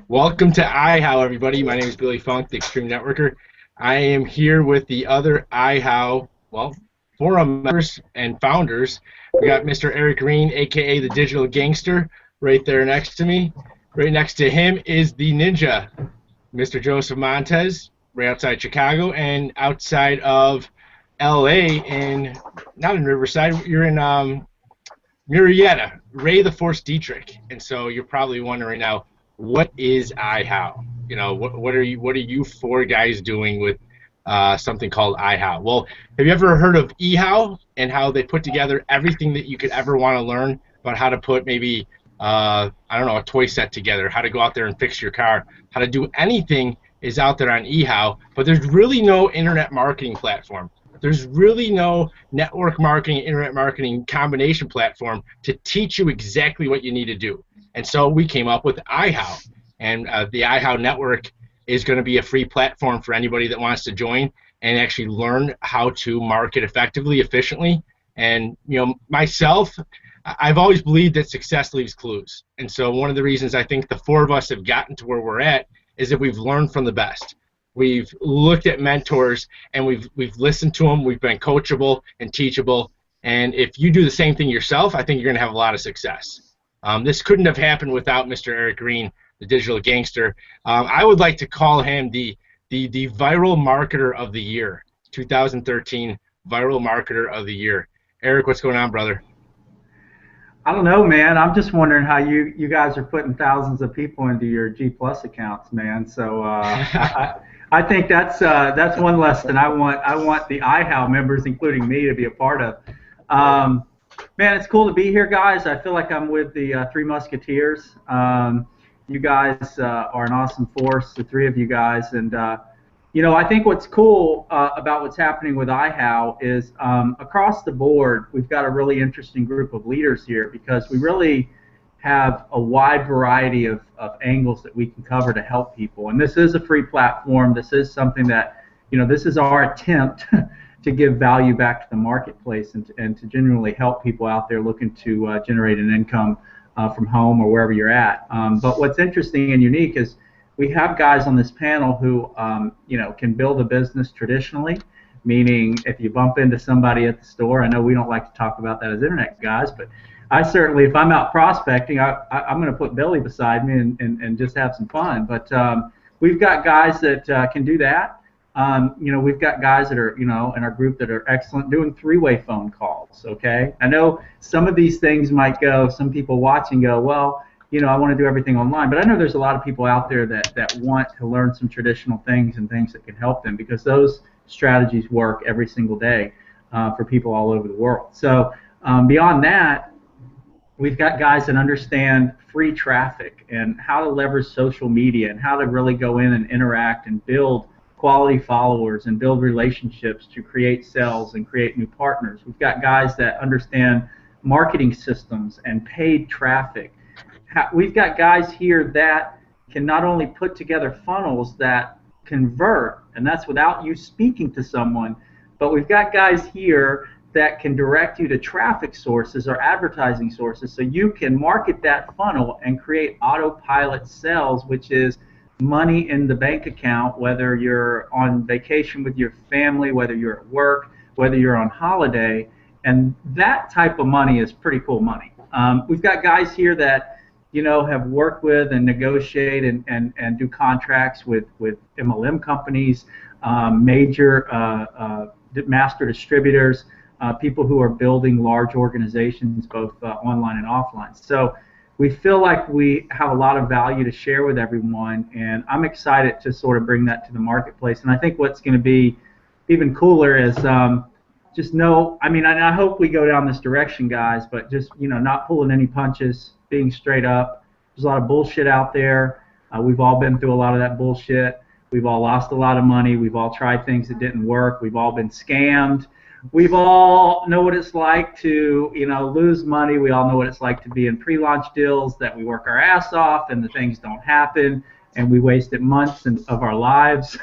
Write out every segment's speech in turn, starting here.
Welcome to iHow, everybody. My name is Billy Funk, the Extreme Networker. I am here with the other iHow, forum members and founders. We got Mr. Eric Green, aka the Digital Gangster, right there next to me. Right next to him is the Ninja, Mr. Joseph Montez, right outside Chicago and outside of LA, not in Riverside. You're in Murrieta, Ray the Force Dietrich. And so you're probably wondering now, what is iHow? What are you four guys doing with something called iHow? Well, have you ever heard of eHow and how they put together everything that you could ever want to learn about how to put maybe I don't know, a toy set together, how to go out there and fix your car, how to do anything is out there on eHow, but there's really no internet marketing platform. There's really no network marketing, internet marketing combination platform to teach you exactly what you need to do. And so we came up with iHow. And the iHow network is going to be a free platform for anybody that wants to join and actually learn how to market effectively, efficiently. And, myself, I've always believed that success leaves clues. And so one of the reasons I think the four of us have gotten to where we're at is that we've learned from the best. We've looked at mentors and we've listened to them. We've been coachable and teachable. And if you do the same thing yourself, I think you're going to have a lot of success. This couldn't have happened without Mr. Eric Green, the Digital Gangster. I would like to call him the Viral Marketer of the Year, 2013 Viral Marketer of the Year. Eric, what's going on, brother? I don't know, man. I'm just wondering how you guys are putting thousands of people into your G Plus accounts, man. So I think that's one lesson I want the iHow members, including me, to be a part of. Man, it's cool to be here, guys. I feel like I'm with the Three Musketeers. You guys are an awesome force, the three of you guys, and I think what's cool about what's happening with iHow is across the board, we've got a really interesting group of leaders here because we really have a wide variety of angles that we can cover to help people. And this is a free platform. This is something that, this is our attempt to give value back to the marketplace and to genuinely help people out there looking to generate an income from home or wherever you're at. But what's interesting and unique is we have guys on this panel who, can build a business traditionally, meaning if you bump into somebody at the store, I know we don't like to talk about that as internet guys, but I certainly, if I'm out prospecting, I'm going to put Billy beside me and just have some fun. But we've got guys that can do that. We've got guys that are, in our group that are excellent doing three-way phone calls, okay? I know some of these things might go, some people watching go, well, I want to do everything online, but I know there's a lot of people out there that want to learn some traditional things and things that can help them because those strategies work every single day for people all over the world. So beyond that, we've got guys that understand free traffic and how to leverage social media and how to really go in and interact and build quality followers and build relationships to create sales and create new partners. We've got guys that understand marketing systems and paid traffic. We've got guys here that can not only put together funnels that convert, and that's without you speaking to someone, but we've got guys here that can direct you to traffic sources or advertising sources so you can market that funnel and create autopilot sales, which is money in the bank account, whether you're on vacation with your family, whether you're at work, whether you're on holiday, and that type of money is pretty cool money. We've got guys here that have worked with and negotiate and do contracts with MLM companies, major master distributors, people who are building large organizations both online and offline. So we feel like we have a lot of value to share with everyone, and I'm excited to sort of bring that to the marketplace. And I think what's going to be even cooler is just know, and I hope we go down this direction, guys, but just, not pulling any punches, being straight up. There's a lot of bullshit out there. We've all been through a lot of that bullshit. We've all lost a lot of money. We've all tried things that didn't work. We've all been scammed. We've all know what it's like to, lose money. We all know what it's like to be in pre-launch deals that we work our ass off and the things don't happen and we wasted months of our lives.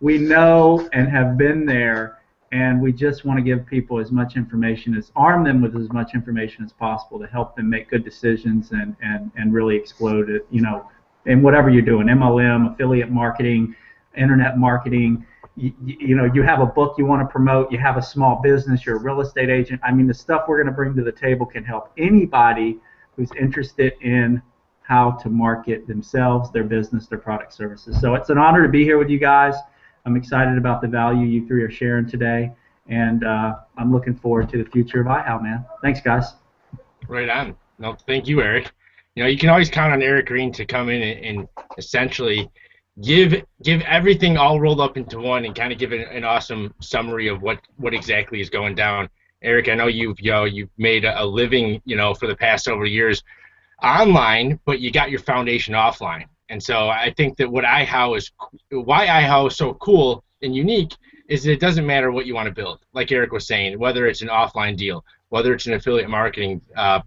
We know and have been there, and we just want to give people as much information, arm them with as much information as possible to help them make good decisions and really explode it, in whatever you're doing, MLM, affiliate marketing, internet marketing. You have a book you want to promote, you have a small business, you're a real estate agent. I mean, the stuff we're going to bring to the table can help anybody who's interested in how to market themselves, their business, their product, services. So it's an honor to be here with you guys. I'm excited about the value you three are sharing today, and I'm looking forward to the future of iHow, man. Thanks, guys. Right on. No, thank you, Eric. You can always count on Eric Green to come in and essentially give everything all rolled up into one and kind of give an awesome summary of what exactly is going down. Eric, I know you've made a living, for the past several years online, but you got your foundation offline. And so I think that why iHow is so cool and unique is that it doesn't matter what you want to build. Like Eric was saying, whether it's an offline deal, whether it's an affiliate marketing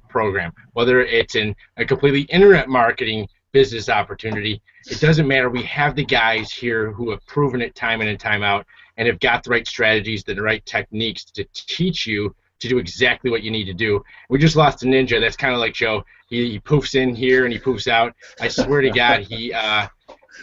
program, whether it's a completely internet marketing business opportunity, it doesn't matter. We have the guys here who have proven it time in and time out and have got the right strategies, the right techniques to teach you to do exactly what you need to do. We just lost a ninja. That's kind of like Joe. He poofs in here and he poofs out. I swear to God,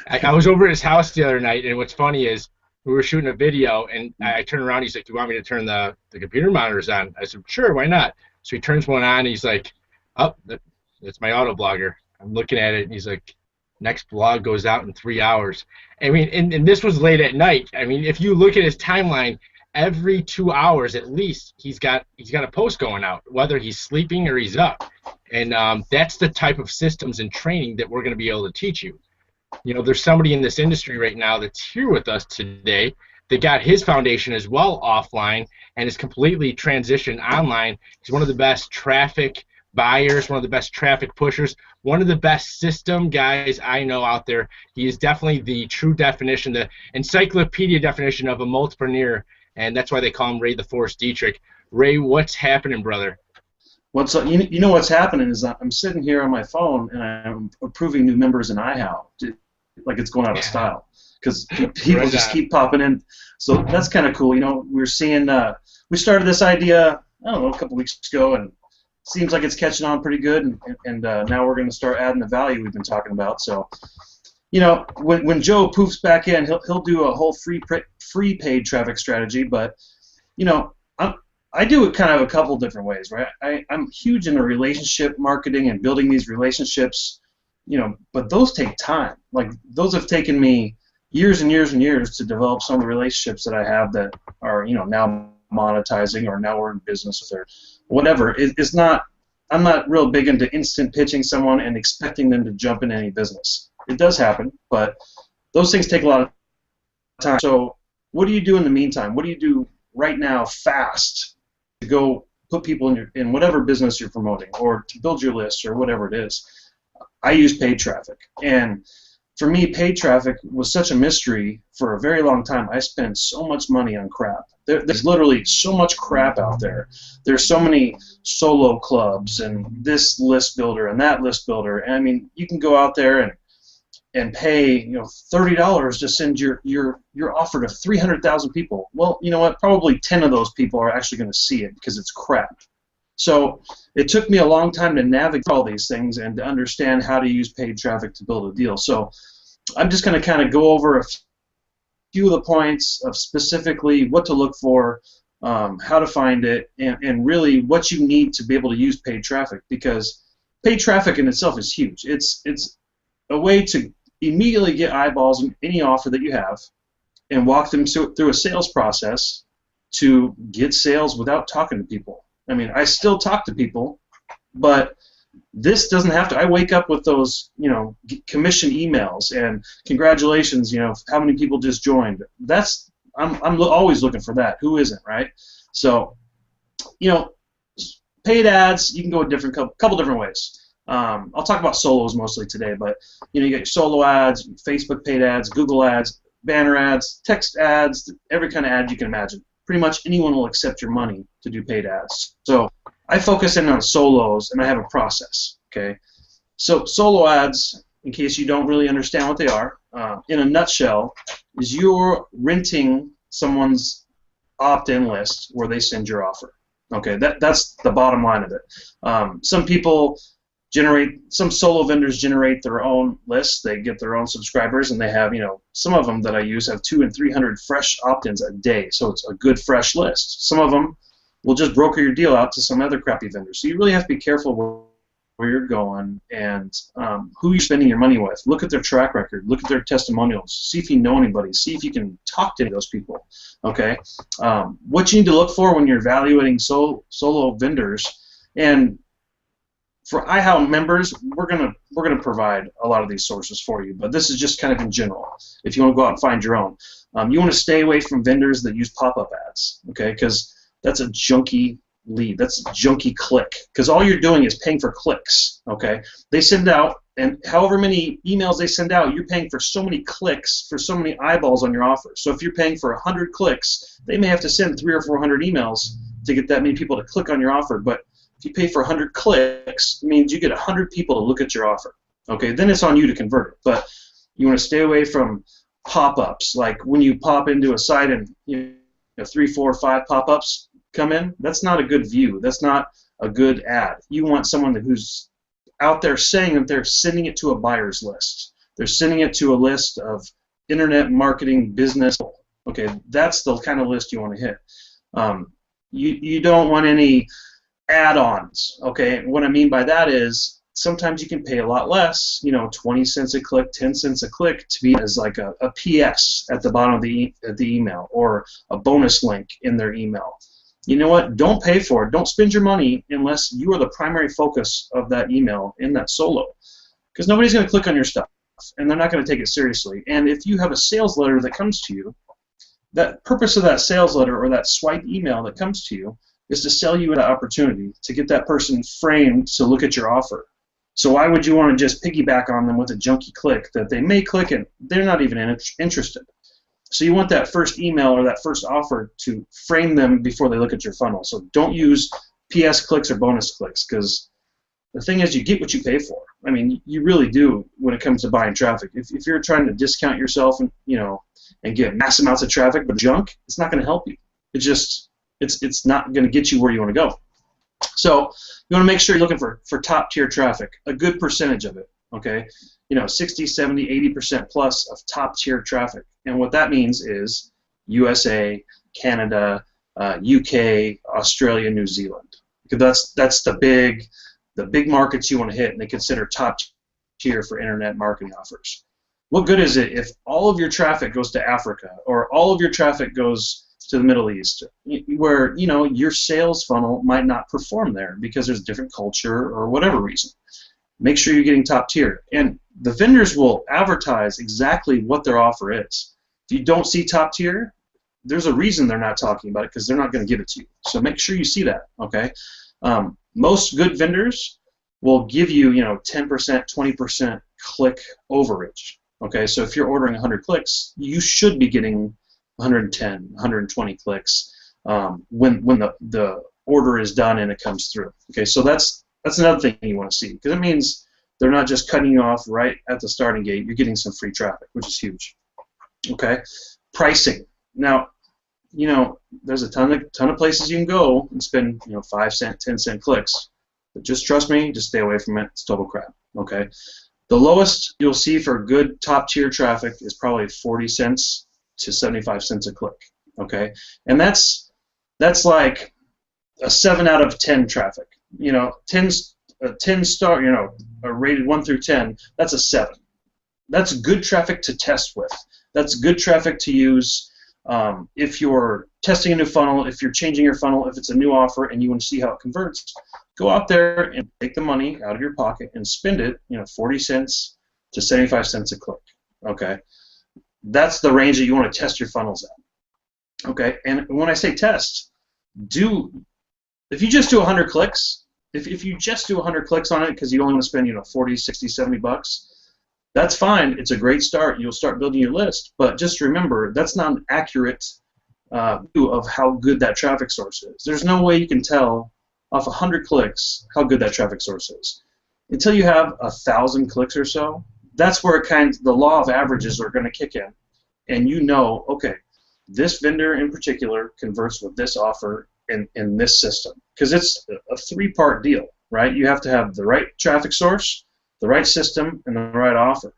I was over at his house the other night, and what's funny is we were shooting a video, and I turned around. He's like, "Do you want me to turn the computer monitors on?" I said, "Sure, why not?" So he turns one on, and he's like, "Oh, that's my auto blogger." I'm looking at it, and he's like, "Next blog goes out in 3 hours." I mean, and this was late at night. I mean, if you look at his timeline, every 2 hours at least, he's got a post going out, whether he's sleeping or he's up. And that's the type of systems and training that we're going to be able to teach you. There's somebody in this industry right now that's here with us today that got his foundation as well offline and is completely transitioned online. He's one of the best traffic buyers, one of the best traffic pushers, one of the best system guys I know out there. He is definitely the true definition, the encyclopedia definition of a multipreneur, and that's why they call him Ray the Force Dietrich. Ray, what's happening, brother? What's what's happening is I'm sitting here on my phone and I'm approving new members in iHow, like it's going out of style, because people just keep popping in. So that's kind of cool. We're seeing we started this idea, I don't know, a couple weeks ago, and it seems like it's catching on pretty good. And now we're going to start adding the value we've been talking about. So when Joe poofs back in, he'll do a whole free paid traffic strategy, but I do it kind of a couple different ways, right? I'm huge into relationship marketing and building these relationships, but those take time. Like, those have taken me years and years and years to develop some of the relationships that I have that are, now monetizing, or now we're in business with, or whatever. I'm not real big into instant pitching someone and expecting them to jump in any business. It does happen, but those things take a lot of time. So what do you do in the meantime? What do you do right now fast to go put people in whatever business you're promoting, or to build your list, or whatever it is? I use paid traffic, and for me, paid traffic was such a mystery for a very long time. I spent so much money on crap. There's literally so much crap out there. There's so many solo clubs and this list builder and that list builder. And I mean, you can go out there and pay $30 to send your offer to 300,000 people. Well, you know what? Probably 10 of those people are actually going to see it because it's crap. So it took me a long time to navigate all these things and to understand how to use paid traffic to build a deal. So I'm just going to kind of go over a few of the points of specifically what to look for, how to find it, and really what you need to be able to use paid traffic, because paid traffic in itself is huge. It's a way to immediately get eyeballs on any offer that you have and walk them through a sales process to get sales without talking to people. I mean, I still talk to people, but this doesn't have to. I wake up with those, commission emails and congratulations, how many people just joined. I'm always looking for that. Who isn't, right? So, paid ads, you can go a couple different ways. I'll talk about solos mostly today, but you got your solo ads, Facebook paid ads, Google ads, banner ads, text ads, every kind of ad you can imagine. Pretty much anyone will accept your money to do paid ads. So I focus in on solos, and I have a process. Okay, so solo ads, in case you don't really understand what they are, in a nutshell, is you're renting someone's opt-in list where they send your offer. Okay, that's the bottom line of it. Some people some solo vendors generate their own lists. They get their own subscribers, and they have, some of them that I use have 200 and 300 fresh opt-ins a day, so it's a good fresh list. Some of them will just broker your deal out to some other crappy vendor. So you really have to be careful where you're going and who you're spending your money with. Look at their track record. Look at their testimonials. See if you know anybody. See if you can talk to those people. Okay. What you need to look for when you're evaluating solo vendors, and for iHow members, we're gonna provide a lot of these sources for you, but this is just kind of in general. If you want to go out and find your own, you want to stay away from vendors that use pop-up ads, okay? Because that's a junky lead. That's a junky click. Because all you're doing is paying for clicks, okay? They send out, and however many emails they send out, you're paying for so many clicks, for so many eyeballs on your offer. So if you're paying for 100 clicks, they may have to send 300 or 400 emails to get that many people to click on your offer. But if you pay for 100 clicks, it means you get 100 people to look at your offer. Okay, then it's on you to convert it. But you want to stay away from pop-ups. Like when you pop into a site and 3, 4, 5 pop-ups come in, that's not a good view. That's not a good ad. You want someone who's out there saying that they're sending it to a buyer's list. They're sending it to a list of internet marketing business. Okay, that's the kind of list you want to hit. You don't want any add-ons. Okay, what I mean by that is sometimes you can pay a lot less, 20 cents a click, 10 cents a click, to be as like a PS at the bottom of the email, or a bonus link in their email. You know what? Don't pay for it. Don't spend your money unless you are the primary focus of that email in that solo, because nobody's going to click on your stuff, and they're not going to take it seriously. And if you have a sales letter that comes to you, that purpose of that sales letter or that swipe email that comes to you is to sell you an opportunity to get that person framed to look at your offer. So why would you want to just piggyback on them with a junky click that they may click and they're not even interested? So you want that first email or that first offer to frame them before they look at your funnel. So don't use PS clicks or bonus clicks, because the thing is, you get what you pay for. I mean, you really do when it comes to buying traffic. If you're trying to discount yourself and get mass amounts of traffic but junk, it's not going to help you. It's not going to get you where you want to go. So you want to make sure you're looking for top tier traffic, a good percentage of it, okay? 60, 70, 80% plus of top tier traffic. And what that means is USA, Canada, UK, Australia, New Zealand. Because that's the big markets you want to hit, and they consider top tier for internet marketing offers. What good is it if all of your traffic goes to Africa, or all of your traffic goes to the Middle East, where your sales funnel might not perform there because there's a different culture or whatever reason? Make sure you're getting top tier, and the vendors will advertise exactly what their offer is. If you don't see top tier, there's a reason they're not talking about it, because they're not going to give it to you. So make sure you see that. Okay, most good vendors will give you 10%, 20% click overage. Okay, so if you're ordering 100 clicks, you should be getting 110, 120 clicks when the order is done and it comes through. Okay, so that's another thing you want to see, because it means they're not just cutting you off right at the starting gate. You're getting some free traffic, which is huge. Okay, pricing. Now, there's a ton of places you can go and spend 5 cent, 10 cent clicks, but just trust me, just stay away from it. It's total crap. Okay, the lowest you'll see for good top tier traffic is probably 40 cents to 75 cents a click. Okay, and that's like a 7 out of 10 traffic. 10 star, rated 1 through 10, that's a 7. That's good traffic to test with. That's good traffic to use if you're testing a new funnel, if you're changing your funnel, if it's a new offer and you want to see how it converts. Go out there and take the money out of your pocket and spend it, 40 cents to 75 cents a click. Okay, that's the range that you want to test your funnels at. Okay, and when I say test, if you just do 100 clicks, if you just do 100 clicks on it because you only want to spend 40, 60, 70 bucks, that's fine. It's a great start. You'll start building your list, but just remember, that's not an accurate view of how good that traffic source is. There's no way you can tell off 100 clicks how good that traffic source is until you have 1,000 clicks or so. That's where the law of averages are going to kick in, and okay, this vendor in particular converts with this offer in this system, because it's a 3-part deal. right? You have to have the right traffic source, the right system, and the right offer.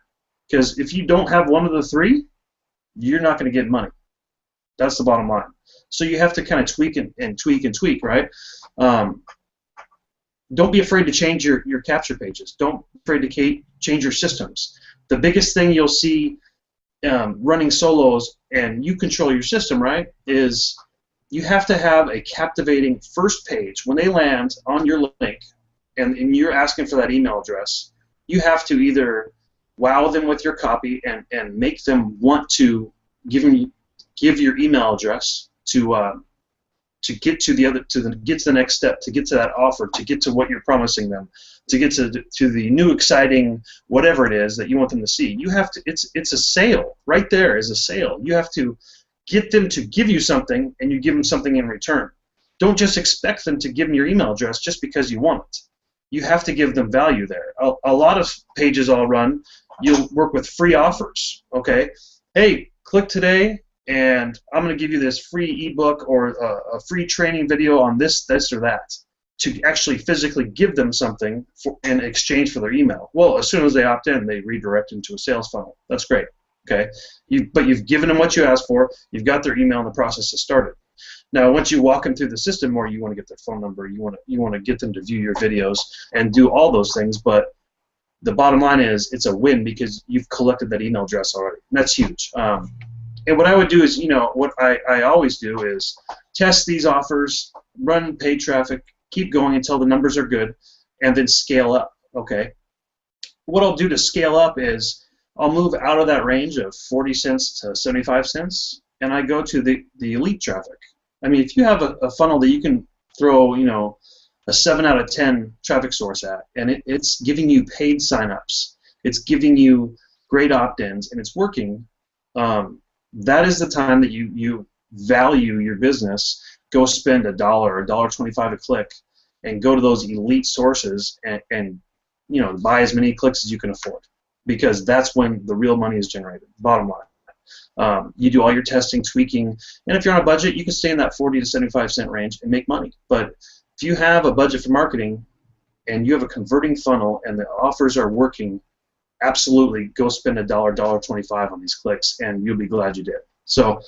Because if you don't have one of the three, you're not going to get money. That's the bottom line. So you have to kind of tweak and tweak, right? Don't be afraid to change your capture pages. Don't be afraid to change your systems. The biggest thing you'll see running solos, and you control your system, right, is you have to have a captivating first page. When they land on your link and you're asking for that email address, you have to either wow them with your copy and make them want to give your email address to get to the next step, to get to that offer, to get to what you're promising them, to get to the new exciting whatever it is that you want them to see. You have to. It's a sale. Right there is a sale. You have to get them to give you something, and you give them something in return. Don't just expect them to give them your email address just because you want it. You have to give them value there. A lot of pages I'll run, you'll work with free offers. Okay, hey, click today, and I'm going to give you this free ebook or a free training video on this, or that, to actually physically give them something in exchange for their email. Well, as soon as they opt in, they redirect into a sales funnel. That's great. Okay, but you've given them what you asked for. You've got their email, and the process has started. Now, once you walk them through the system more, you want to get their phone number. You want to get them to view your videos and do all those things. But the bottom line is, it's a win because you've collected that email address already. And that's huge. And what I would do is, what I always do is test these offers, run paid traffic, keep going until the numbers are good, and then scale up. Okay. What I'll do to scale up is I'll move out of that range of 40 cents to 75 cents, and I go to the elite traffic. I mean, if you have a funnel that you can throw, a 7 out of 10 traffic source at, and it's giving you paid signups, it's giving you great opt-ins, and it's working, that is the time that you value your business. Go spend $1 or $1.25 a click, and go to those elite sources and buy as many clicks as you can afford, because that's when the real money is generated. Bottom line. You do all your testing, tweaking, and if you're on a budget, you can stay in that 40 to 75 cent range and make money. But if you have a budget for marketing and you have a converting funnel and the offers are working, absolutely go spend $1, $1.25 on these clicks, and you'll be glad you did. So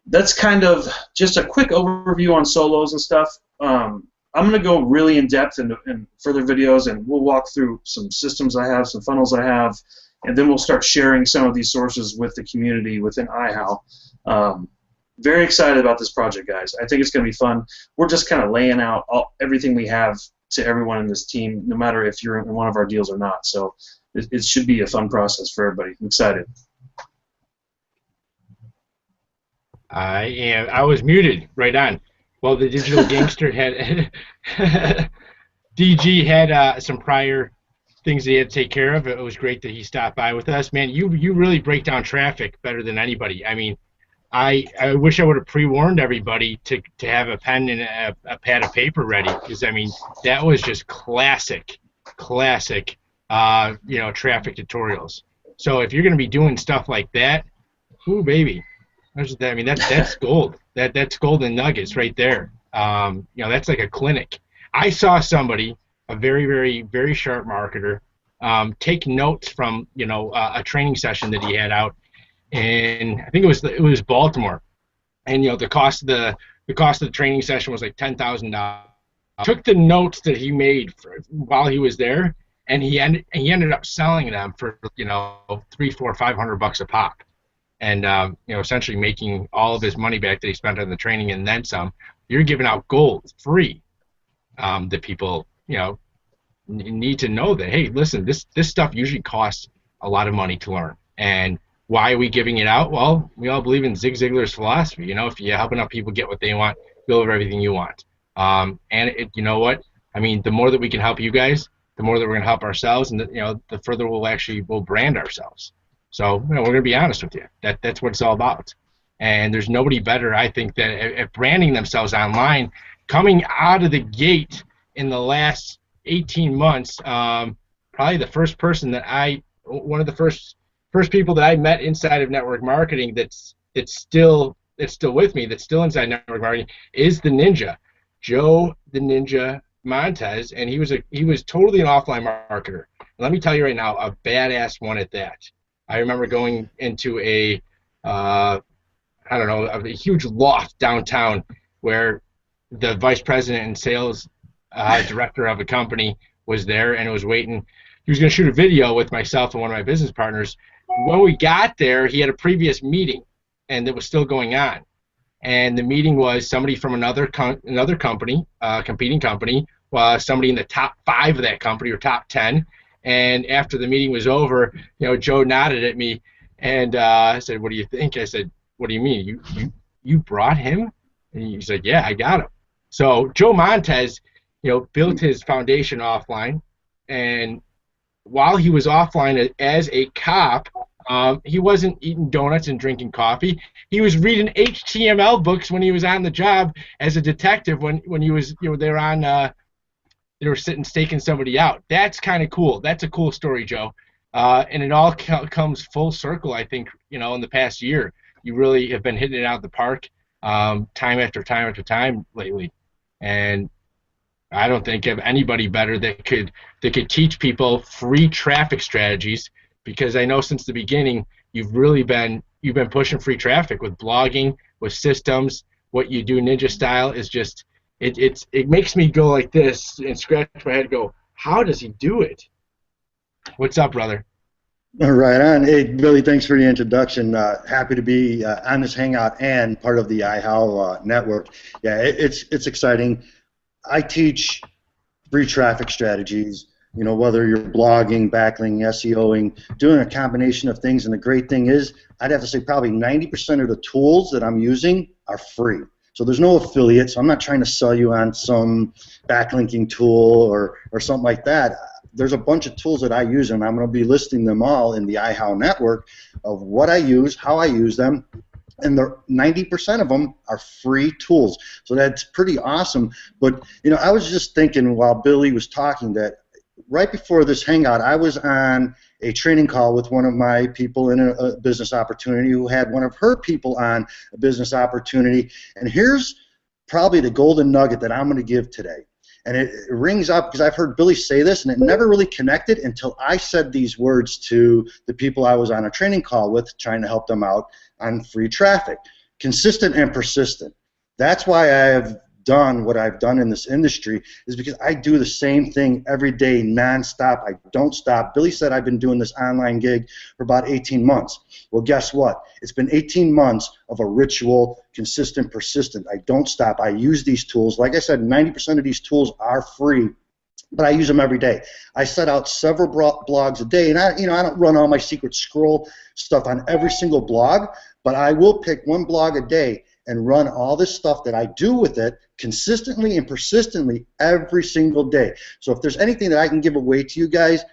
that's kind of just a quick overview on solos and stuff. I'm going to go really in depth in further videos, and we'll walk through some systems I have, some funnels I have, and then we'll start sharing some of these sources with the community within iHow. Very excited about this project, guys. I think it's going to be fun. We're just kind of laying out everything we have to everyone in this team, no matter if you're in one of our deals or not. So it should be a fun process for everybody. I'm excited. I am. I was muted. Right on. Well, the digital gangster had DG had some prior things that he had to take care of. It was great that he stopped by with us. Man, you really break down traffic better than anybody. I mean, I wish I would have pre-warned everybody to have a pen and a pad of paper ready, because I mean that was just classic traffic tutorials. So if you're going to be doing stuff like that, ooh baby, I mean that's gold. That's golden nuggets right there. That's like a clinic. I saw somebody, a very, very, very sharp marketer, take notes from a training session that he had out, and I think it was Baltimore, and the cost of the training session was like $10,000. Took the notes that he made while he was there, and he ended up selling them for $300, $400, $500 a pop, and essentially making all of his money back that he spent on the training and then some. You're giving out gold free that people need to know that, hey, listen, this stuff usually costs a lot of money to learn. And why are we giving it out? Well, we all believe in Zig Ziglar's philosophy. If you're helping out people get what they want, you'll have everything you want. You know what? I mean, the more that we can help you guys, the more that we're going to help ourselves, and the further we'll brand ourselves. So we're going to be honest with you. That's what it's all about. And there's nobody better, I think, that at branding themselves online, coming out of the gate in the last 18 months. Probably the first person one of the first people that I met inside of network marketing that's still with me, that's still inside network marketing, is the Ninja, Joe the Ninja Montez, and he was totally an offline marketer. Let me tell you right now, a badass one at that. I remember going into a I don't know, a huge loft downtown where the vice president and sales director of a company was there and was waiting. He was going to shoot a video with myself and one of my business partners. When we got there, he had a previous meeting, and it was still going on. And the meeting was somebody from another company, competing company, somebody in the top 5 of that company or top 10. And after the meeting was over, Joe nodded at me and I said, "What do you think?" I said, "What do you mean? You brought him?" And he said, "Yeah, I got him." So Joe Montez, built his foundation offline, and while he was offline as a cop, he wasn't eating donuts and drinking coffee. He was reading HTML books when he was on the job as a detective. When he was, they were sitting staking somebody out. That's kind of cool. That's a cool story, Joe. And it all comes full circle, I think, in the past year. You really have been hitting it out of the park time after time after time lately. And I don't think of anybody better that could teach people free traffic strategies, because I know since the beginning you've been pushing free traffic with blogging, with systems. What you do ninja style is just it makes me go like this and scratch my head and go, how does he do it? What's up, brother? Right on. Hey, Billy, thanks for the introduction. Happy to be on this Hangout and part of the iHownetwork. Yeah, it's exciting. I teach free traffic strategies, whether you're blogging, backlinking, SEOing, doing a combination of things. And the great thing is, I'd have to say probably 90% of the tools that I'm using are free. So there's no affiliates. I'm not trying to sell you on some backlinking tool or something like that. There's a bunch of tools that I use, and I'm going to be listing them all in the iHownetwork of what I use, how I use them, and 90% of them are free tools. So that's pretty awesome. But, I was just thinking while Billy was talking that right before this Hangout, I was on a training call with one of my people in a business opportunity who had one of her people on a business opportunity. And here's probably the golden nugget that I'm going to give today. And it rings up because I've heard Billy say this, and it never really connected until I said these words to the people I was on a training call with, trying to help them out on free traffic. Consistent and persistent. That's why I have done what I've done in this industry, is because I do the same thing every day, nonstop. I don't stop. Billy said I've been doing this online gig for about 18 months. Well, guess what? It's been 18 months of a ritual, consistent, persistent. I don't stop. I use these tools. Like I said, 90% of these tools are free, but I use them every day. I set out several blogs a day, and I don't run all my secret scroll stuff on every single blog, but I will pick one blog a day and run all this stuff that I do with it consistently and persistently every single day. So if there's anything that I can give away to you guys,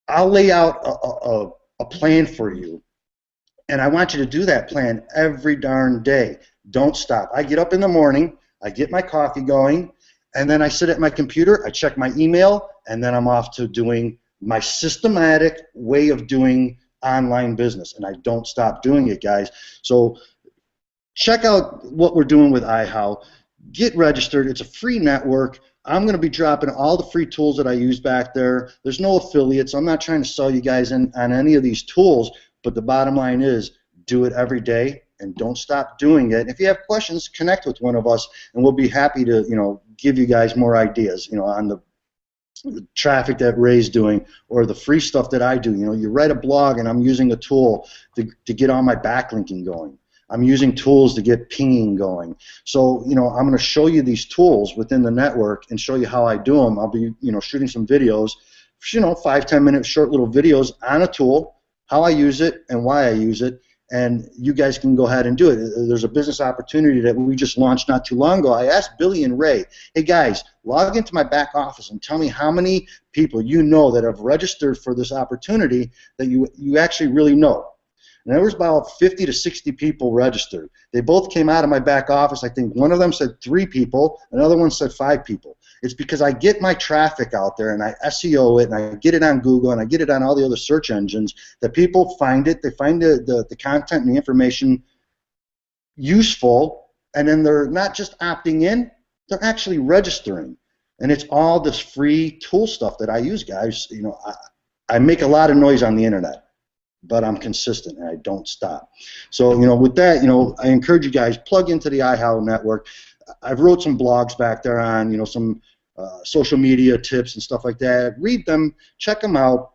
I'll lay out a plan for you, and I want you to do that plan every darn day. Don't stop. I get up in the morning, I get my coffee going, and then I sit at my computer, I check my email, and then I'm off to doing my systematic way of doing online business, and I don't stop doing it, guys. So check out what we're doing with iHow. Get registered. It's a free network. I'm going to be dropping all the free tools that I use back there. There's no affiliates. I'm not trying to sell you guys on any of these tools, but the bottom line is do it every day and don't stop doing it. If you have questions, connect with one of us, and we'll be happy to give you guys more ideas on the traffic that Ray's doing or the free stuff that I do. You write a blog, and I'm using a tool to get all my backlinking going. I'm using tools to get pinging going. So, I'm going to show you these tools within the network and show you how I do them. I'll be, shooting some videos, 5-10 minute short little videos on a tool, how I use it and why I use it, and you guys can go ahead and do it. There's a business opportunity that we just launched not too long ago. I asked Billy and Ray, hey guys, log into my back office and tell me how many people that have registered for this opportunity that you actually really know. And there was about 50 to 60 people registered. They both came out of my back office. I think one of them said 3 people, another one said 5 people. It's because I get my traffic out there and I SEO it and I get it on Google and I get it on all the other search engines that people find it. They find the content and the information useful, and then they're not just opting in, they're actually registering. And it's all this free tool stuff that I use, guys. You know, I make a lot of noise on the internet, but I'm consistent and I don't stop. So, you know, with that, you know, I encourage you guys, plug into the iHow network. I've wrote some blogs back there on, you know, some social media tips and stuff like that. Read them, check them out.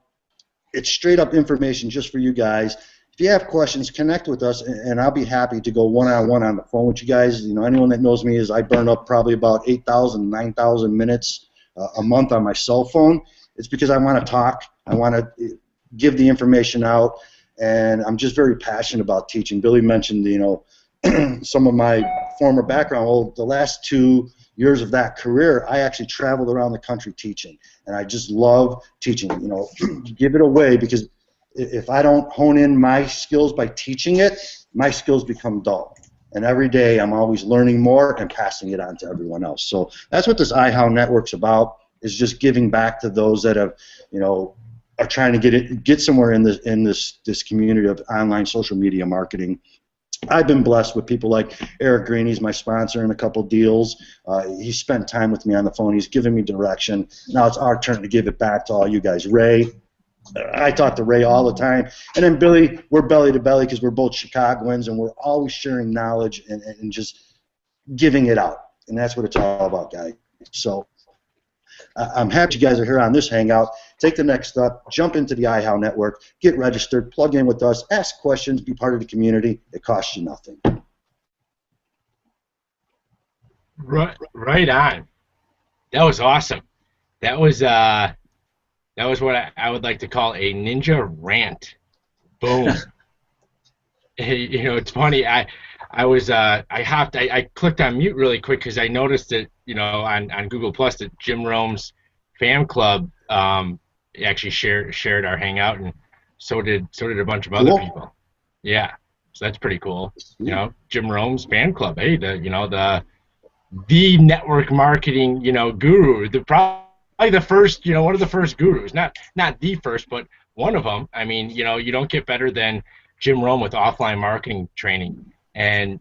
It's straight up information just for you guys. If you have questions, connect with us, and I'll be happy to go one-on-one on the phone with you guys. You know, anyone that knows me is I burn up probably about 8,000, 9,000 minutes a month on my cell phone. It's because I want to talk. I want to give the information out, and I'm just very passionate about teaching. Billy mentioned, you know, some of my former background. Well, the last 2 years of that career, I actually traveled around the country teaching, and I just love teaching. You know, give it away, because if I don't hone in my skills by teaching it, my skills become dull. And every day I'm always learning more and passing it on to everyone else. So that's what this iHow network's about, is just giving back to those that have, you know, are trying to get somewhere in this community of online social media marketing. I've been blessed with people like Eric Green. He's my sponsor in a couple deals. He spent time with me on the phone. He's given me direction. Now it's our turn to give it back to all you guys. Ray, I talk to Ray all the time. And then Billy, we're belly to belly because we're both Chicagoans, and we're always sharing knowledge and just giving it out. And that's what it's all about, guys. So I'm happy you guys are here on this Hangout. Take the next step, jump into the iHow network, get registered, plug in with us, ask questions, be part of the community. It costs you nothing. Right on. That was awesome. That was what I would like to call a ninja rant. Boom. You know, it's funny. I clicked on mute really quick because I noticed that, you know, on Google Plus that Jim Rome's fan club actually shared our Hangout, and so did a bunch of other people. Yeah, so that's pretty cool. You know, Jim Rome's fan club. Hey, the network marketing, you know, guru. Probably the first, you know, one of the first gurus. Not the first, but one of them. I mean, you know, you don't get better than Jim Rome with offline marketing training. And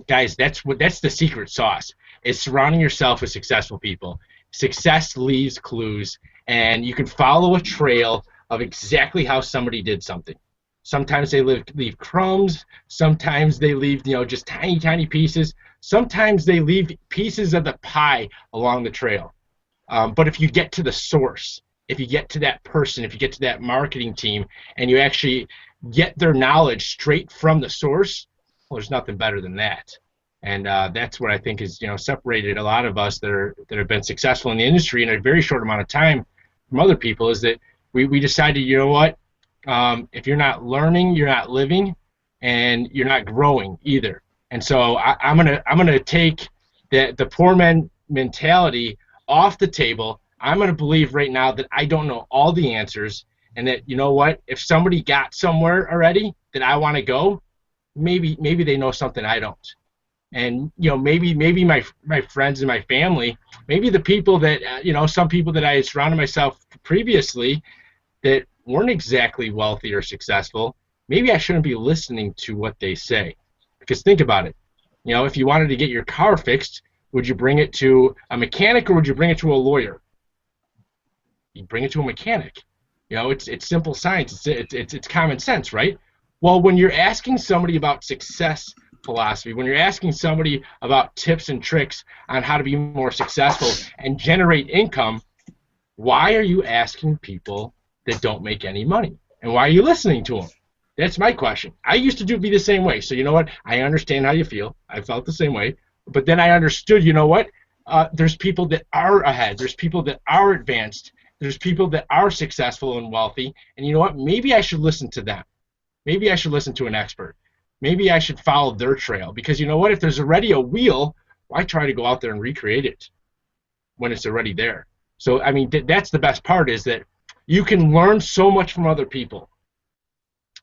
guys, that's the secret sauce, is surrounding yourself with successful people. Success leaves clues, and you can follow a trail of exactly how somebody did something. Sometimes they leave crumbs. Sometimes they leave, you know, just tiny pieces. Sometimes they leave pieces of the pie along the trail. But if you get to the source, if you get to that person, if you get to that marketing team, and you actually get their knowledge straight from the source, well, there's nothing better than that. And that's what I think is, you know, separated a lot of us that have been successful in the industry in a very short amount of time from other people, is that we decided, you know what, if you're not learning, you're not living, and you're not growing either. And so I'm gonna take the poor man mentality off the table. I'm gonna believe right now that I don't know all the answers, and that, you know what, if somebody got somewhere already that I want to go, maybe they know something I don't. And, you know, maybe my friends and my family, maybe the people that, you know, some people that I surrounded myself previously that weren't exactly wealthy or successful, maybe I shouldn't be listening to what they say. Because think about it. You know, if you wanted to get your car fixed, would you bring it to a mechanic or would you bring it to a lawyer? You bring it to a mechanic. You know, it's simple science. It's common sense, right? Well, when you're asking somebody about success philosophy, when you're asking somebody about tips and tricks on how to be more successful and generate income, why are you asking people that don't make any money? And why are you listening to them? That's my question. I used to be the same way. So you know what? I understand how you feel. I felt the same way. But then I understood, you know what? There's people that are ahead. There's people that are advanced. There's people that are successful and wealthy. And you know what? Maybe I should listen to them. Maybe I should listen to an expert. Maybe I should follow their trail. Because you know what? If there's already a wheel, why try to go out there and recreate it when it's already there? So, I mean, that's the best part, is that you can learn so much from other people.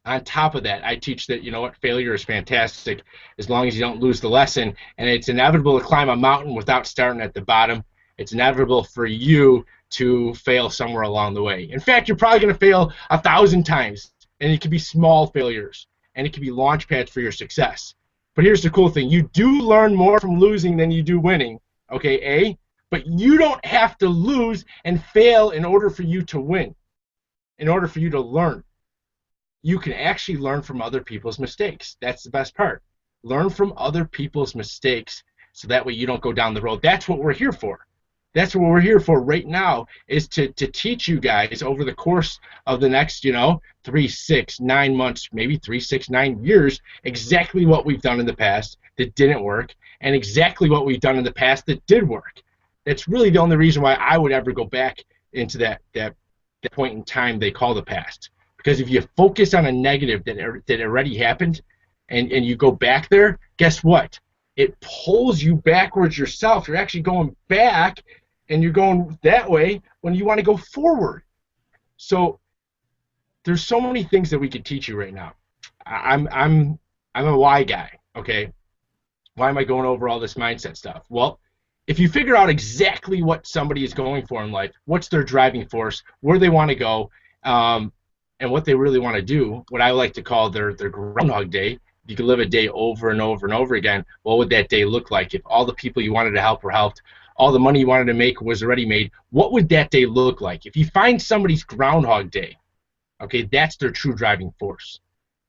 On top of that, I teach that, you know what, failure is fantastic as long as you don't lose the lesson. And it's inevitable to climb a mountain without starting at the bottom. It's inevitable for you to fail somewhere along the way. In fact, you're probably going to fail 1,000 times. And it could be small failures. And it can be launch pads for your success. But here's the cool thing. You do learn more from losing than you do winning. Okay, A? But you don't have to lose and fail in order for you to win, in order for you to learn. You can actually learn from other people's mistakes. That's the best part. Learn from other people's mistakes so that way you don't go down the road. That's what we're here for. That's what we're here for right now, is to teach you guys over the course of the next, 3, 6, 9 months, maybe 3, 6, 9 years, exactly what we've done in the past that didn't work and exactly what we've done in the past that did work. That's really the only reason why I would ever go back into that point in time they call the past. Because if you focus on a negative that already happened and you go back there, guess what? It pulls you backwards yourself. You're actually going back, and you're going that way when you want to go forward. So there's so many things that we could teach you right now. I'm a why guy, okay? Why am I going over all this mindset stuff? Well, if you figure out exactly what somebody is going for in life, what's their driving force, where they want to go, and what they really want to do, what I like to call their Groundhog Day. You could live a day over and over and over again. What would that day look like if all the people you wanted to help were helped, all the money you wanted to make was already made? What would that day look like? If you find somebody's Groundhog Day, okay, that's their true driving force.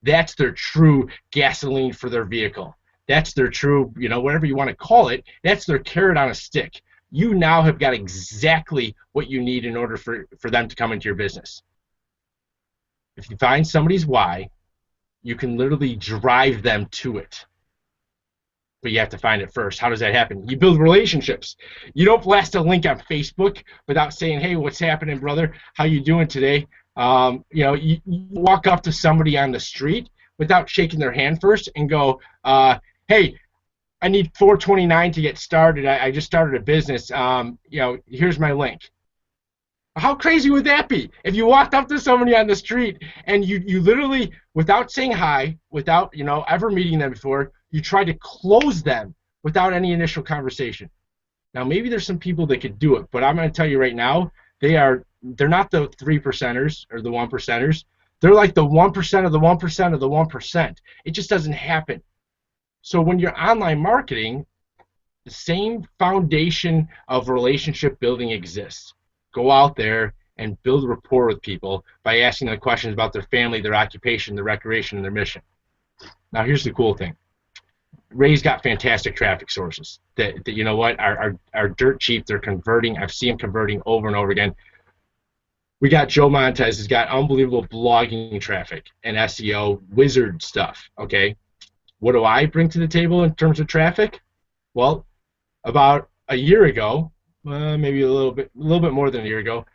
That's their true gasoline for their vehicle. That's their true, whatever you want to call it, that's their carrot on a stick. You now have got exactly what you need in order for them to come into your business. If you find somebody's why, you can literally drive them to it. But you have to find it first. How does that happen? You build relationships. You don't blast a link on Facebook without saying, hey, what's happening, brother? How you doing today? You walk up to somebody on the street without shaking their hand first and go, hey, I need $4.29 to get started. I just started a business. Here's my link. How crazy would that be if you walked up to somebody on the street and you literally, without saying hi, without ever meeting them before, you tried to close them without any initial conversation? Now maybe there's some people that could do it, but I'm going to tell you right now, they're not the 3%ers or the 1%ers. They're like the 1% of the 1% of the 1%. It just doesn't happen. So when you're online marketing, the same foundation of relationship building exists. Go out there and build rapport with people by asking them questions about their family, their occupation, their recreation, and their mission. Now, here's the cool thing. Ray's got fantastic traffic sources that you know what, are dirt cheap. They're converting. I've seen them converting over and over again. We got Joe Montez, who's got unbelievable blogging traffic and SEO wizard stuff, okay? What do I bring to the table in terms of traffic? Well, about a year ago, maybe a little bit more than a year ago,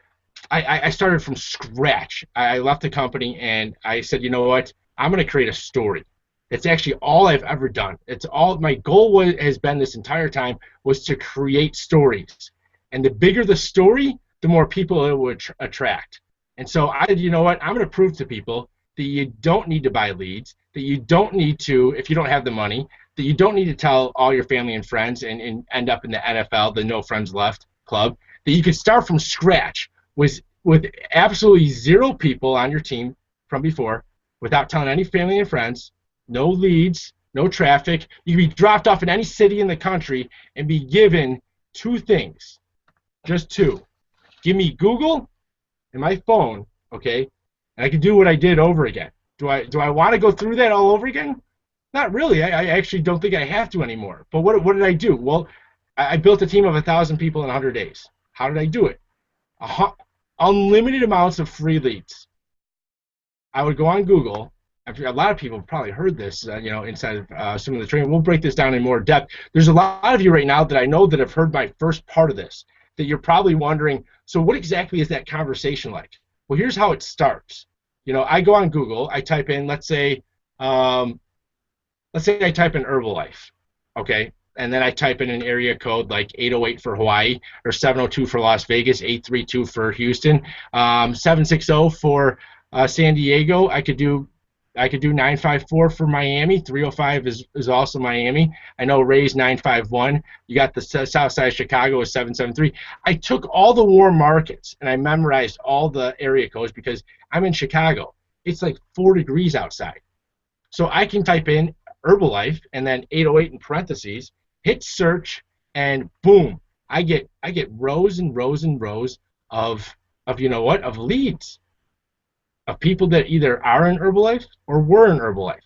I started from scratch. I left the company and I said, you know what? I'm going to create a story. It's actually all I've ever done. It's all my goal has been this entire time was to create stories. And the bigger the story, the more people it would attract. And so I said, you know what? I'm going to prove to people that you don't need to buy leads, that you don't need to, if you don't have the money, that you don't need to tell all your family and friends and end up in the NFL, the No Friends Left club, that you could start from scratch with absolutely zero people on your team from before, without telling any family and friends, no leads, no traffic. You can be dropped off in any city in the country and be given 2 things, just 2. Give me Google and my phone, okay, and I can do what I did over again. Do I want to go through that all over again? Not really. I actually don't think I have to anymore. But what did I do? Well, I built a team of 1,000 people in 100 days. How did I do it? Unlimited amounts of free leads. I would go on Google. A lot of people have probably heard this, inside of some of the training. We'll break this down in more depth. There's a lot of you right now that I know that have heard my first part of this, that you're probably wondering, so what exactly is that conversation like? Well, here's how it starts. I go on Google. I type in, let's say I type in Herbalife, okay? And then I type in an area code like 808 for Hawaii, or 702 for Las Vegas, 832 for Houston, 760 for San Diego. I could do 954 for Miami. 305 is also Miami. I know Ray's 951. You got the south side of Chicago is 773. I took all the warm markets and I memorized all the area codes because I'm in Chicago. It's like 4 degrees outside. So I can type in Herbalife and then 808 in parentheses, hit search, and boom, I get rows and rows and rows of you know what, of leads, of people that either are in Herbalife or were in Herbalife.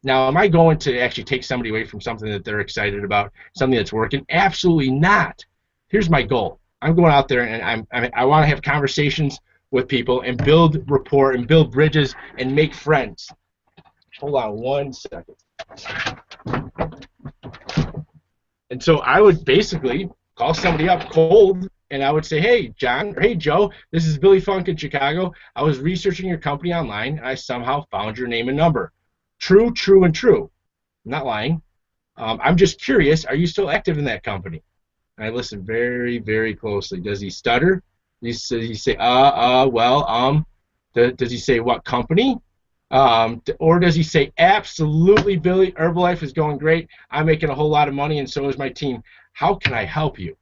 Now, am I going to actually take somebody away from something that they're excited about, something that's working? Absolutely not. Here's my goal. I'm going out there and I want to have conversations with people and build rapport and build bridges and make friends. Hold on one second. And so I would basically call somebody up cold, and I would say, hey, John, or hey, Joe, this is Billy Funk in Chicago. I was researching your company online, and I somehow found your name and number. True, true, and true. I'm not lying. I'm just curious, are you still active in that company? And I listen very, very closely. Does he stutter? Does he say, well, does he say what company? Or does he say, absolutely, Billy, Herbalife is going great. I'm making a whole lot of money, and so is my team. How can I help you?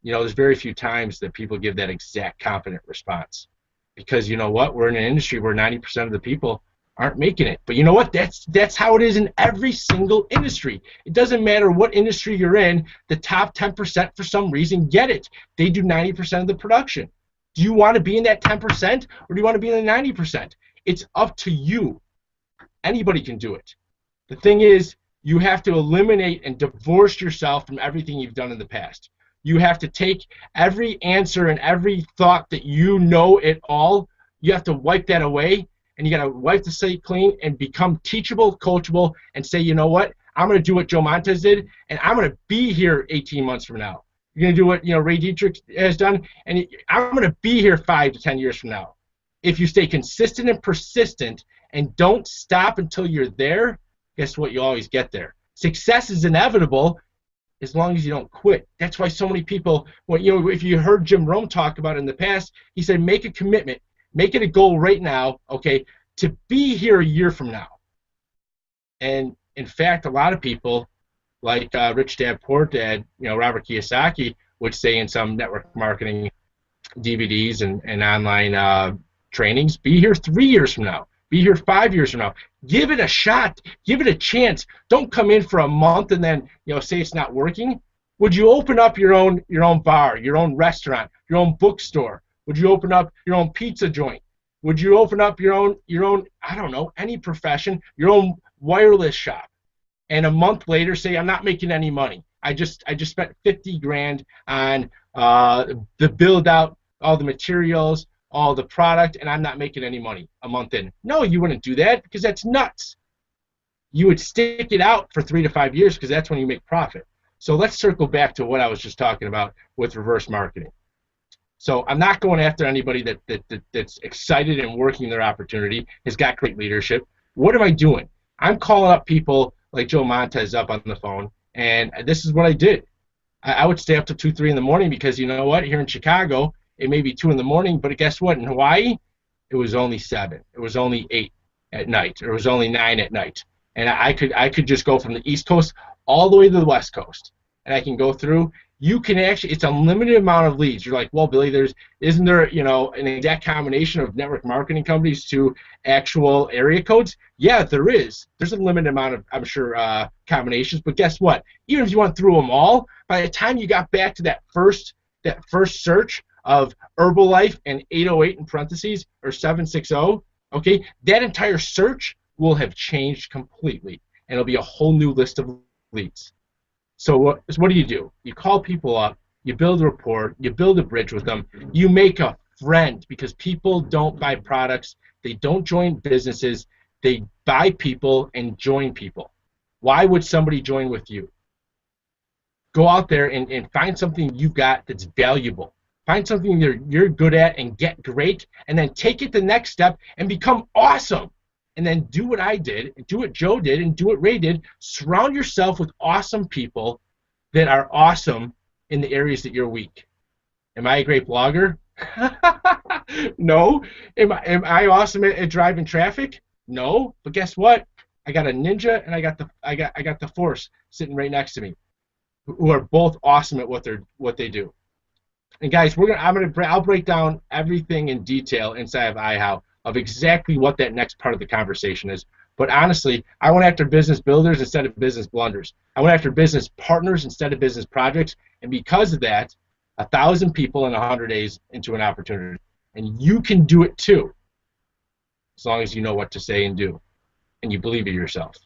You know, there's very few times that people give that exact confident response. Because you know what? We're in an industry where 90% of the people aren't making it. But you know what? That's how it is in every single industry. It doesn't matter what industry you're in. The top 10% for some reason get it. They do 90% of the production. Do you want to be in that 10% or do you want to be in the 90%? It's up to you. Anybody can do it. The thing is, you have to eliminate and divorce yourself from everything you've done in the past. You have to take every answer and every thought that you know it all, you have to wipe that away, and you got to wipe the slate clean and become teachable, coachable, and say, you know what, I'm going to do what Joe Montez did, and I'm going to be here 18 months from now. You're going to do what, you know, Ray Dietrich has done, and I'm going to be here 5 to 10 years from now. If you stay consistent and persistent and don't stop until you're there, guess what? You always get there. Success is inevitable as long as you don't quit. That's why so many people, well, you know, if you heard Jim Rome talk about it in the past, he said make a commitment, make it a goal right now, okay, to be here a year from now. And in fact, a lot of people, like Rich Dad Poor Dad, you know, Robert Kiyosaki would say in some network marketing DVDs and online trainings, be here 3 years from now. Be here 5 years from now. Give it a shot. Give it a chance. Don't come in for a month and then, you know, say it's not working. Would you open up your own bar, your own restaurant, your own bookstore? Would you open up your own pizza joint? Would you open up your own I don't know, any profession, your own wireless shop? And a month later say, I'm not making any money. I just spent 50 grand on the build out, all the materials, all the product, and I'm not making any money a month in. No, you wouldn't do that because that's nuts. You would stick it out for 3 to 5 years because that's when you make profit. So let's circle back to what I was just talking about with reverse marketing. So I'm not going after anybody that's excited and working their opportunity, has got great leadership. What am I doing? I'm calling up people like Joe Montez up on the phone, and this is what I did. I would stay up till 2, 3 in the morning because you know what? Here in Chicago, it may be 2 in the morning, but guess what? In Hawaii, it was only 7. It was only 8 at night. Or it was only 9 at night. And I could just go from the East Coast all the way to the West Coast. And I can go through. You can actually, it's a limited amount of leads. You're like, well, Billy, isn't there, you know, an exact combination of network marketing companies to actual area codes? Yeah, there is. There's a limited amount of, I'm sure, combinations. But guess what? Even if you went through them all, by the time you got back to that first search of Herbalife and 808 in parentheses or 760, okay, that entire search will have changed completely, and it'll be a whole new list of leads. So what do? You call people up, you build a rapport, you build a bridge with them, you make a friend, because people don't buy products, they don't join businesses, they buy people and join people. Why would somebody join with you? Go out there and find something you've got that's valuable. Find something you're good at and get great, and then take it the next step and become awesome. And then do what I did, do what Joe did, and do what Ray did. Surround yourself with awesome people that are awesome in the areas that you're weak. Am I a great blogger? No. Am I awesome at driving traffic? No. But guess what? I got a ninja and I got the force sitting right next to me, who are both awesome at what they do. And guys, I'll break down everything in detail inside of iHow of exactly what that next part of the conversation is. But honestly, I went after business builders instead of business blunders. I went after business partners instead of business projects. And because of that, 1,000 people in 100 days into an opportunity. And you can do it too, as long as you know what to say and do, and you believe in yourself.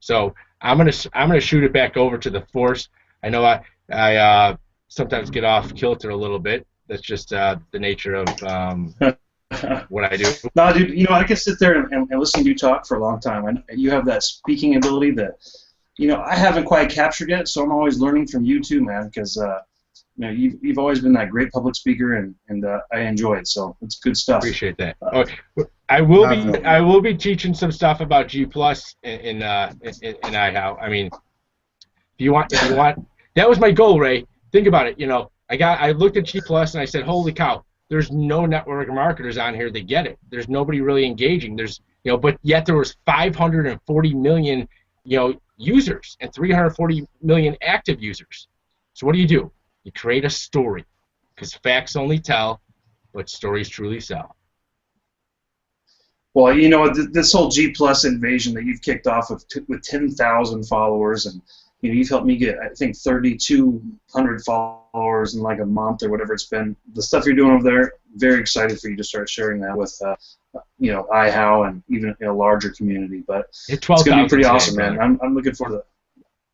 So I'm gonna shoot it back over to the force. I know I sometimes get off kilter a little bit. That's just the nature of what I do. No, dude, you know, I could sit there and listen to you talk for a long time. And you have that speaking ability that, you know, I haven't quite captured yet. So I'm always learning from you too, man, because you know, you've always been that great public speaker, and I enjoy it. So it's good stuff. Appreciate that. I will be teaching some stuff about G Plus in iHow. I mean, if you want, that was my goal, Ray. Think about it. You know, I looked at G Plus and I said, holy cow, there's no network marketers on here that get it. There's nobody really engaging. But yet there was 540 million, users and 340 million active users. So what do? You create a story, because facts only tell, but stories truly sell. Well, you know, this whole G Plus invasion that you've kicked off with 10,000 followers, and you know, you've helped me get, I think, 3,200 followers in like a month or whatever it's been. The stuff you're doing over there, very excited for you to start sharing that with, iHow and even in a larger community. But it's going to be pretty awesome, man. I'm looking forward to it.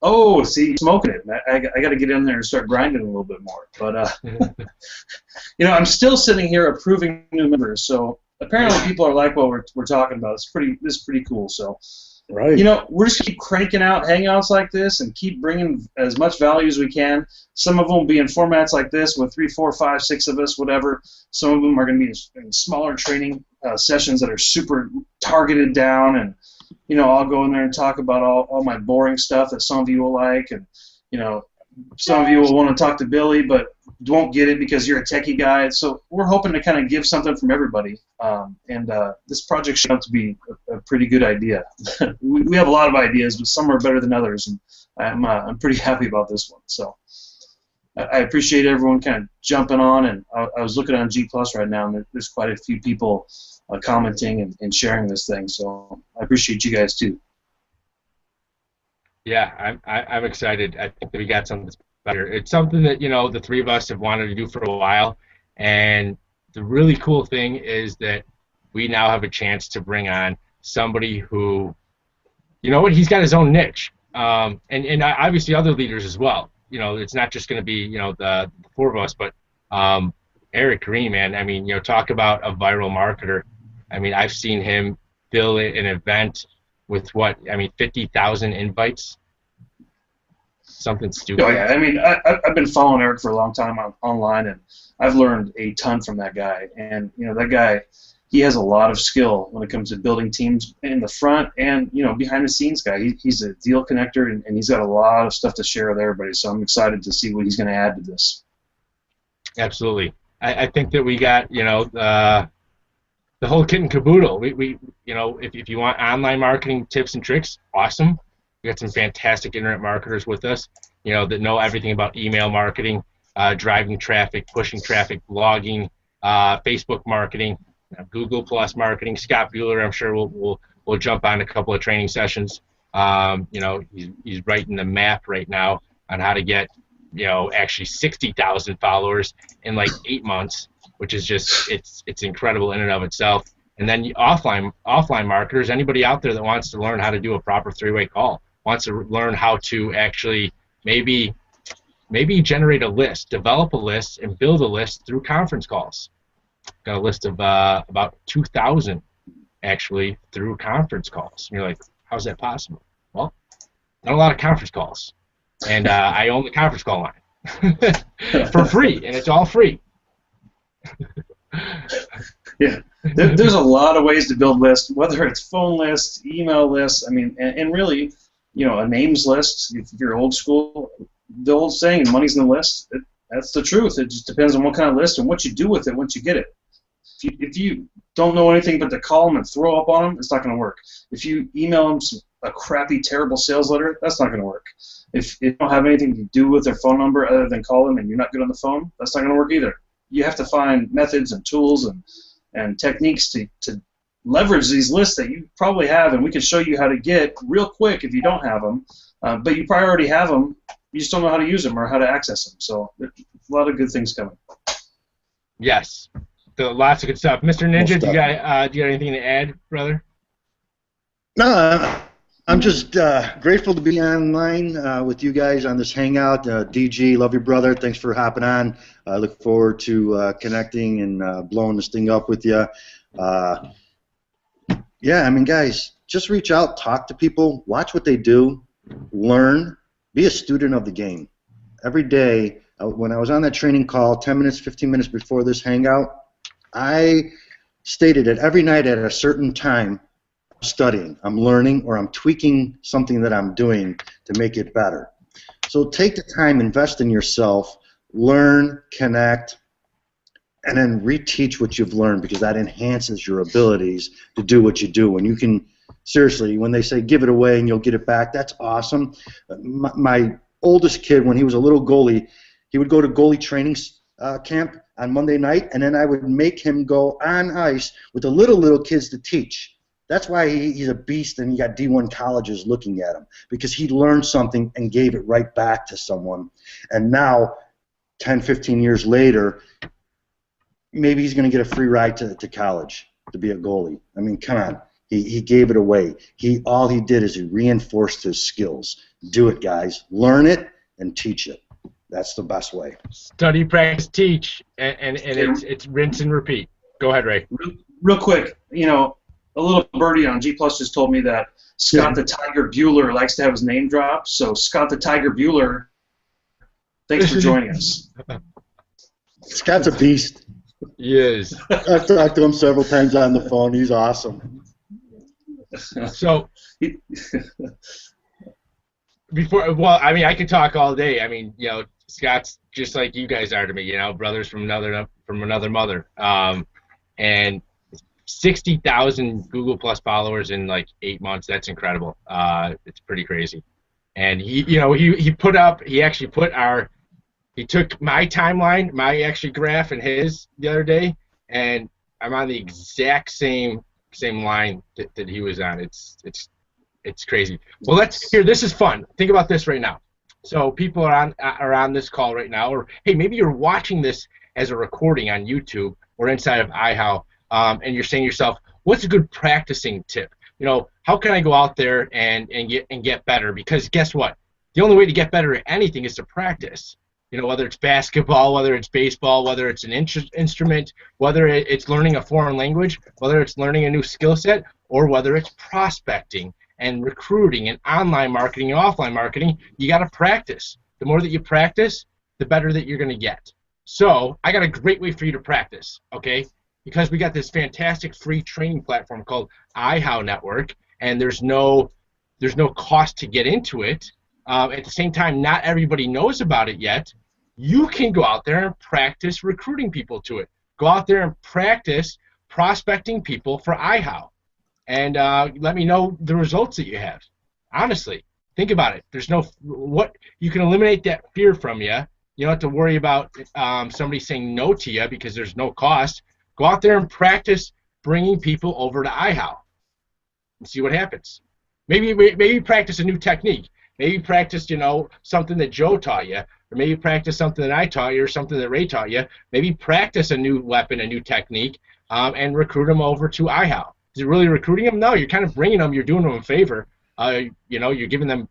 Oh, see, smoking it. I got to get in there and start grinding a little bit more. But, you know, I'm still sitting here approving new members. So apparently people are like what we're talking about. This is pretty cool. So, right. You know, we're just keep cranking out Hangouts like this and keep bringing as much value as we can. Some of them will be in formats like this with 3, 4, 5, 6 of us, whatever. Some of them are going to be in smaller training sessions that are super targeted down, and you know, I'll go in there and talk about all my boring stuff that some of you will like, and you know, some of you will want to talk to Billy but won't get it because you're a techie guy. So we're hoping to kind of give something from everybody, and this project should have to be a pretty good idea. we have a lot of ideas, but some are better than others, and I'm pretty happy about this one. So I appreciate everyone kind of jumping on, and I was looking on G Plus right now, and there's quite a few people commenting and sharing this thing, so I appreciate you guys too. Yeah, I'm excited. I think that we got something better. It's something that, you know, the three of us have wanted to do for a while, and the really cool thing is that we now have a chance to bring on somebody who, you know what, he's got his own niche, and obviously other leaders as well. You know, it's not just going to be, you know, the four of us, but Eric Green, man. I mean, you know, talk about a viral marketer. I mean, I've seen him fill an event with 50,000 invites. Something stupid. Oh yeah, I mean, I've been following Eric for a long time online, and I've learned a ton from that guy. And you know, that guy, he has a lot of skill when it comes to building teams in the front and, you know, behind the scenes guy. He's a deal connector, and he's got a lot of stuff to share with everybody. So I'm excited to see what he's going to add to this. Absolutely. I think that we got, you know, the whole kit and caboodle. We you know, if you want online marketing tips and tricks, awesome. We got some fantastic internet marketers with us, you know, that know everything about email marketing, driving traffic, pushing traffic, blogging, Facebook marketing, Google Plus marketing. Scott Bueller, I'm sure we'll jump on a couple of training sessions. You know, he's writing the map right now on how to get, you know, actually 60,000 followers in like 8 months, which is just it's incredible in and of itself. And then offline marketers, anybody out there that wants to learn how to do a proper three-way call, wants to learn how to actually maybe generate a list, develop a list, and build a list through conference calls. Got a list of about 2,000 actually through conference calls. And you're like, how's that possible? Well, not a lot of conference calls, and I own the conference call line for free, and it's all free. Yeah, there's a lot of ways to build lists, whether it's phone lists, email lists. I mean, and really, you know, a names list. If you're old school, the old saying, "Money's in the list." That's the truth. It just depends on what kind of list and what you do with it once you get it. If you don't know anything but to call them and throw up on them, it's not going to work. If you email them a crappy, terrible sales letter, that's not going to work. If you don't have anything to do with their phone number other than call them and you're not good on the phone, that's not going to work either. You have to find methods and tools and techniques to leverage these lists that you probably have, and we can show you how to get real quick if you don't have them. But you probably already have them you just don't know how to use them or how to access them. So a lot of good things coming. Yes, so lots of good stuff. Mr. Ninja, do you got anything to add, brother? No, I'm just grateful to be online with you guys on this hangout. DG, love you, brother. Thanks for hopping on. I look forward to connecting and blowing this thing up with you. Yeah, I mean, guys, just reach out, talk to people, watch what they do, learn, be a student of the game. Every day, when I was on that training call, 10 minutes, 15 minutes before this hangout, I stated it every night at a certain time. Studying, I'm learning, or I'm tweaking something that I'm doing to make it better. So take the time, invest in yourself, learn, connect, and then reteach what you've learned, because that enhances your abilities to do what you do. And you can, seriously, when they say give it away and you'll get it back, that's awesome. My oldest kid, when he was a little goalie, he would go to goalie training camp on Monday night, and then I would make him go on ice with the little kids to teach. That's why he's a beast, and you got D1 colleges looking at him, because he learned something and gave it right back to someone. And now, 10, 15 years later, maybe he's going to get a free ride to college to be a goalie. I mean, come on. He gave it away. All he did is he reinforced his skills. Do it, guys. Learn it and teach it. That's the best way. Study, practice, teach, and it's rinse and repeat. Go ahead, Ray. Real quick, a little birdie on G Plus just told me that Scott the Tiger Bueller likes to have his name dropped. So Scott the Tiger Bueller, thanks for joining us. Scott's a beast. He is. I've talked to him several times on the phone. He's awesome. So I could talk all day. I mean, Scott's just like you guys are to me. Brothers from another mother. And 60,000 Google Plus followers in like 8 months. That's incredible. It's pretty crazy. And he took my timeline, my actually graph, and his the other day, and I'm on the exact same line that he was on. It's crazy. Well, let's hear. This is fun. Think about this right now. So people are on this call right now, or hey, maybe you're watching this as a recording on YouTube or inside of iHow. And you're saying to yourself, what's a good practicing tip? How can I go out there and get better? Because guess what? The only way to get better at anything is to practice. Whether it's basketball, whether it's baseball, whether it's an instrument, whether it's learning a foreign language, whether it's learning a new skill set, or whether it's prospecting and recruiting and online marketing and offline marketing, you got to practice. The more that you practice, the better that you're going to get. So I got a great way for you to practice, okay? Because we got this fantastic free training platform called iHownetwork, and there's no cost to get into it. At the same time, not everybody knows about it yet. You can go out there and practice recruiting people to it. Go out there and practice prospecting people for iHow, and let me know the results that you have. Honestly, think about it. You can eliminate that fear from you. You don't have to worry about somebody saying no to you because there's no cost. Go out there and practice bringing people over to iHow and see what happens. Maybe practice a new technique. Maybe practice, something that Joe taught you, or maybe practice something that I taught you, or something that Ray taught you. Maybe practice a new weapon, a new technique, and recruit them over to iHow. Is it really recruiting them? No, you're kind of bringing them. You're doing them a favor. You're giving them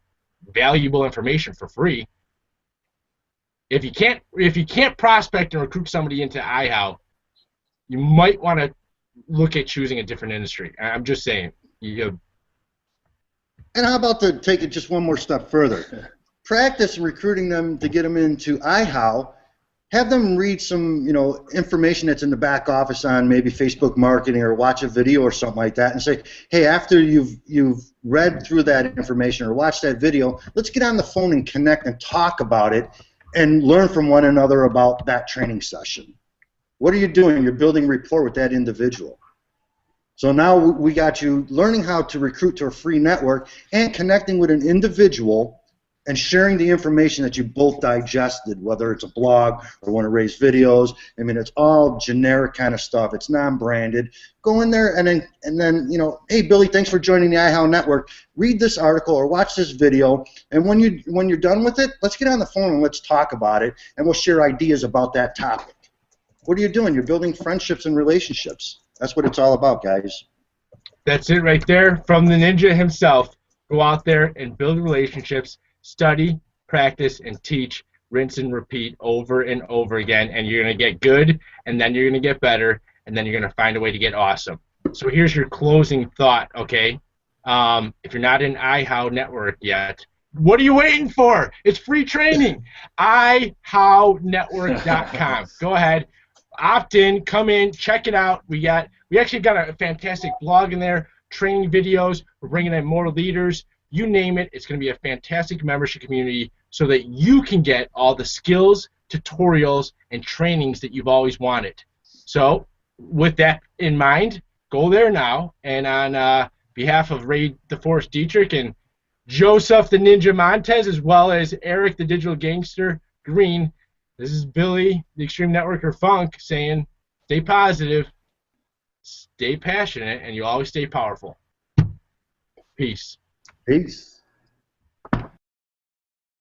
valuable information for free. If you can't prospect and recruit somebody into iHow, you might want to look at choosing a different industry. I'm just saying. And how about to take it just one more step further? Practice recruiting them to get them into iHow. Have them read some, information that's in the back office on maybe Facebook marketing, or watch a video or something like that, and say, hey, after you've read through that information or watched that video, let's get on the phone and connect and talk about it and learn from one another about that training session. What are you doing? You're building rapport with that individual. So now we got you learning how to recruit to a free network and connecting with an individual and sharing the information that you both digested, whether it's a blog or want to raise videos. I mean, it's all generic kind of stuff. It's non-branded. Go in there and then you know, hey Billy, thanks for joining the iHow Network. Read this article or watch this video, and when you're done with it, let's get on the phone and let's talk about it, and we'll share ideas about that topic. What are you doing? You're building friendships and relationships. That's what it's all about, guys. That's it right there from the ninja himself. Go out there and build relationships. Study, practice, and teach, rinse and repeat over and over again, and you're going to get good, and then you're going to get better, and then you're going to find a way to get awesome. So here's your closing thought, okay? If you're not in iHow Network yet, what are you waiting for? It's free training. iHownetwork.com. Go ahead, opt in, come in, check it out. We actually got a fantastic blog in there, training videos. We're bringing in more leaders. You name it, it's going to be a fantastic membership community so that you can get all the skills, tutorials, and trainings that you've always wanted. So with that in mind, go there now. And on behalf of Ray DeForest Dietrich and Joseph the Ninja Montez, as well as Eric the Digital Gangster Green, this is Billy, the Extreme Networker Funk, saying stay positive, stay passionate, and you'll always stay powerful. Peace. Peace.